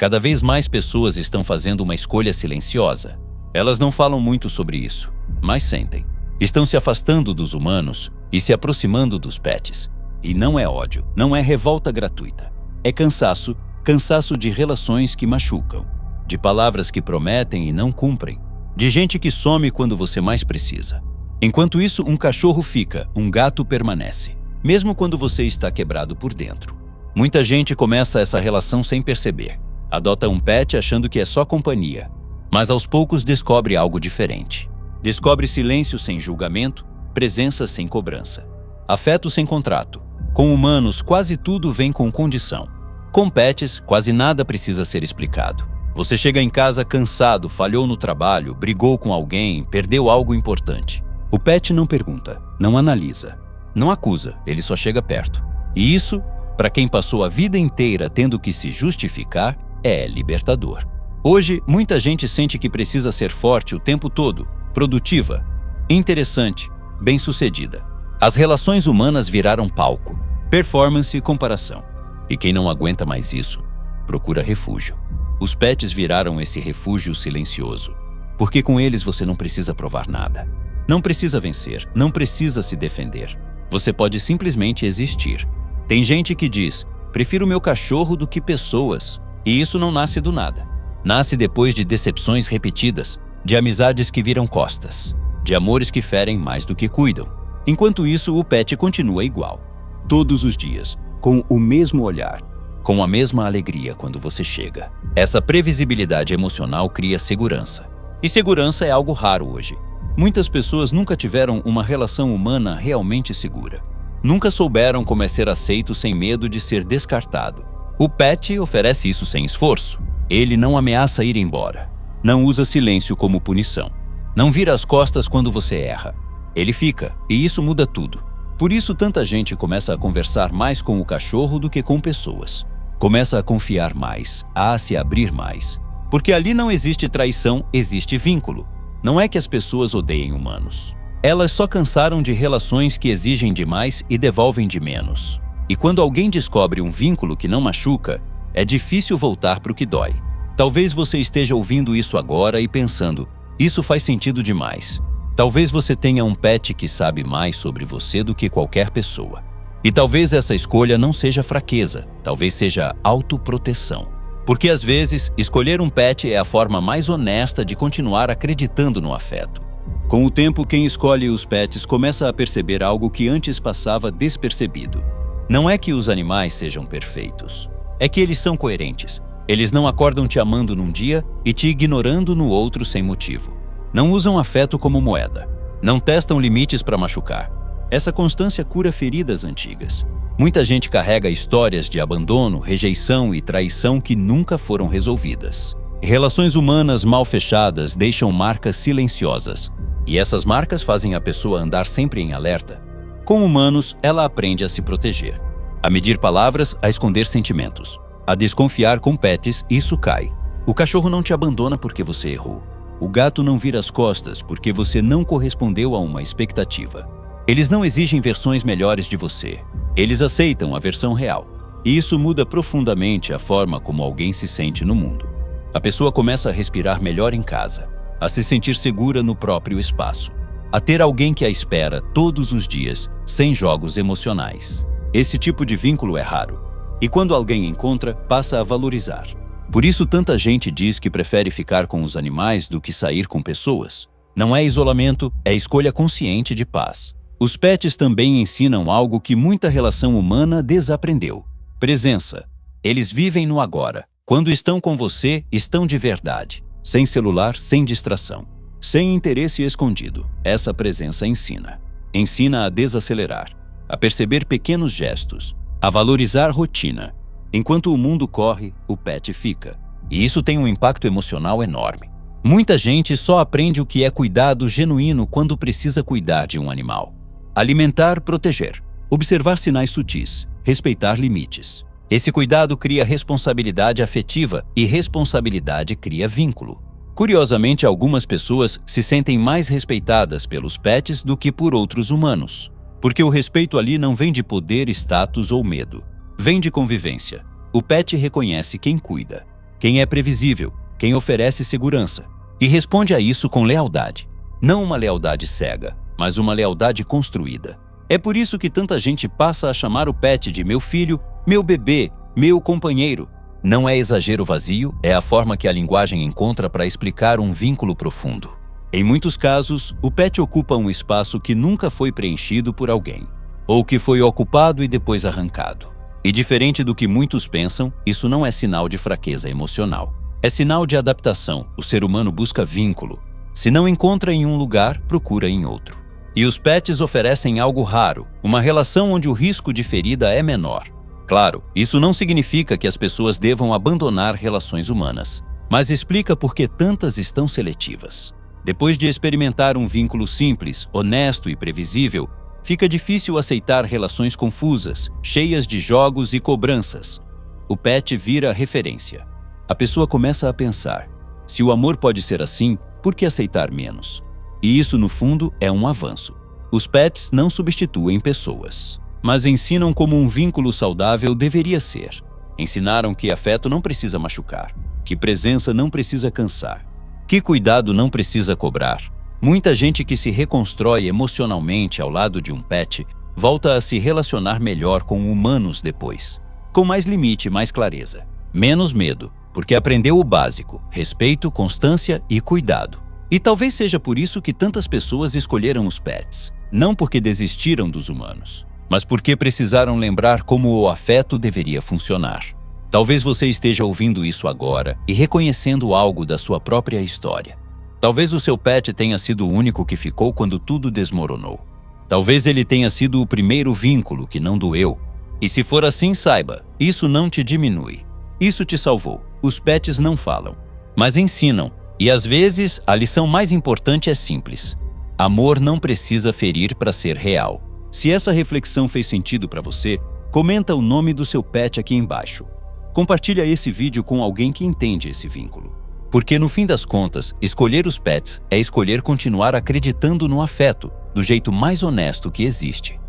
Cada vez mais pessoas estão fazendo uma escolha silenciosa. Elas não falam muito sobre isso, mas sentem. Estão se afastando dos humanos e se aproximando dos pets. E não é ódio, não é revolta gratuita. É cansaço, cansaço de relações que machucam, de palavras que prometem e não cumprem, de gente que some quando você mais precisa. Enquanto isso, um cachorro fica, um gato permanece, mesmo quando você está quebrado por dentro. Muita gente começa essa relação sem perceber. Adota um pet achando que é só companhia, mas aos poucos descobre algo diferente. Descobre silêncio sem julgamento, presença sem cobrança, afeto sem contrato. Com humanos, quase tudo vem com condição. Com pets, quase nada precisa ser explicado. Você chega em casa cansado, falhou no trabalho, brigou com alguém, perdeu algo importante. O pet não pergunta, não analisa, não acusa, ele só chega perto. E isso, para quem passou a vida inteira tendo que se justificar, é libertador. Hoje, muita gente sente que precisa ser forte o tempo todo, produtiva, interessante, bem-sucedida. As relações humanas viraram palco, performance e comparação. E quem não aguenta mais isso, procura refúgio. Os pets viraram esse refúgio silencioso, porque com eles você não precisa provar nada. Não precisa vencer, não precisa se defender. Você pode simplesmente existir. Tem gente que diz, prefiro meu cachorro do que pessoas. E isso não nasce do nada. Nasce depois de decepções repetidas, de amizades que viram costas, de amores que ferem mais do que cuidam. Enquanto isso, o pet continua igual. Todos os dias, com o mesmo olhar, com a mesma alegria quando você chega. Essa previsibilidade emocional cria segurança. E segurança é algo raro hoje. Muitas pessoas nunca tiveram uma relação humana realmente segura. Nunca souberam como é ser aceito sem medo de ser descartado. O pet oferece isso sem esforço. Ele não ameaça ir embora. Não usa silêncio como punição. Não vira as costas quando você erra. Ele fica, e isso muda tudo. Por isso tanta gente começa a conversar mais com o cachorro do que com pessoas. Começa a confiar mais, a se abrir mais. Porque ali não existe traição, existe vínculo. Não é que as pessoas odeiem humanos. Elas só cansaram de relações que exigem demais e devolvem de menos. E quando alguém descobre um vínculo que não machuca, é difícil voltar para o que dói. Talvez você esteja ouvindo isso agora e pensando, isso faz sentido demais. Talvez você tenha um pet que sabe mais sobre você do que qualquer pessoa. E talvez essa escolha não seja fraqueza, talvez seja autoproteção. Porque às vezes, escolher um pet é a forma mais honesta de continuar acreditando no afeto. Com o tempo, quem escolhe os pets começa a perceber algo que antes passava despercebido. Não é que os animais sejam perfeitos, é que eles são coerentes. Eles não acordam te amando num dia e te ignorando no outro sem motivo. Não usam afeto como moeda. Não testam limites para machucar. Essa constância cura feridas antigas. Muita gente carrega histórias de abandono, rejeição e traição que nunca foram resolvidas. Relações humanas mal fechadas deixam marcas silenciosas. E essas marcas fazem a pessoa andar sempre em alerta. Com humanos, ela aprende a se proteger, a medir palavras, a esconder sentimentos, a desconfiar com pets, isso cai. O cachorro não te abandona porque você errou. O gato não vira as costas porque você não correspondeu a uma expectativa. Eles não exigem versões melhores de você. Eles aceitam a versão real. E isso muda profundamente a forma como alguém se sente no mundo. A pessoa começa a respirar melhor em casa, a se sentir segura no próprio espaço, a ter alguém que a espera todos os dias, sem jogos emocionais. Esse tipo de vínculo é raro. E quando alguém encontra, passa a valorizar. Por isso tanta gente diz que prefere ficar com os animais do que sair com pessoas. Não é isolamento, é escolha consciente de paz. Os pets também ensinam algo que muita relação humana desaprendeu: presença. Eles vivem no agora. Quando estão com você, estão de verdade. Sem celular, sem distração. Sem interesse escondido. Essa presença ensina. Ensina a desacelerar, a perceber pequenos gestos, a valorizar rotina. Enquanto o mundo corre, o pet fica. E isso tem um impacto emocional enorme. Muita gente só aprende o que é cuidado genuíno quando precisa cuidar de um animal. Alimentar, proteger. Observar sinais sutis. Respeitar limites. Esse cuidado cria responsabilidade afetiva e responsabilidade cria vínculo. Curiosamente, algumas pessoas se sentem mais respeitadas pelos pets do que por outros humanos. Porque o respeito ali não vem de poder, status ou medo. Vem de convivência. O pet reconhece quem cuida, quem é previsível, quem oferece segurança. E responde a isso com lealdade. Não uma lealdade cega, mas uma lealdade construída. É por isso que tanta gente passa a chamar o pet de meu filho, meu bebê, meu companheiro. Não é exagero vazio, é a forma que a linguagem encontra para explicar um vínculo profundo. Em muitos casos, o pet ocupa um espaço que nunca foi preenchido por alguém, ou que foi ocupado e depois arrancado. E diferente do que muitos pensam, isso não é sinal de fraqueza emocional. É sinal de adaptação. O ser humano busca vínculo. Se não encontra em um lugar, procura em outro. E os pets oferecem algo raro, uma relação onde o risco de ferida é menor. Claro, isso não significa que as pessoas devam abandonar relações humanas, mas explica por que tantas estão seletivas. Depois de experimentar um vínculo simples, honesto e previsível, fica difícil aceitar relações confusas, cheias de jogos e cobranças. O pet vira referência. A pessoa começa a pensar: se o amor pode ser assim, por que aceitar menos? E isso, no fundo, é um avanço. Os pets não substituem pessoas, mas ensinam como um vínculo saudável deveria ser. Ensinaram que afeto não precisa machucar, que presença não precisa cansar, que cuidado não precisa cobrar. Muita gente que se reconstrói emocionalmente ao lado de um pet volta a se relacionar melhor com humanos depois, com mais limite e mais clareza. Menos medo, porque aprendeu o básico: respeito, constância e cuidado. E talvez seja por isso que tantas pessoas escolheram os pets, não porque desistiram dos humanos, mas porque precisaram lembrar como o afeto deveria funcionar. Talvez você esteja ouvindo isso agora e reconhecendo algo da sua própria história. Talvez o seu pet tenha sido o único que ficou quando tudo desmoronou. Talvez ele tenha sido o primeiro vínculo que não doeu. E se for assim, saiba, isso não te diminui. Isso te salvou. Os pets não falam, mas ensinam. E às vezes, a lição mais importante é simples: amor não precisa ferir para ser real. Se essa reflexão fez sentido para você, comenta o nome do seu pet aqui embaixo. Compartilha esse vídeo com alguém que entende esse vínculo. Porque no fim das contas, escolher os pets é escolher continuar acreditando no afeto, do jeito mais honesto que existe.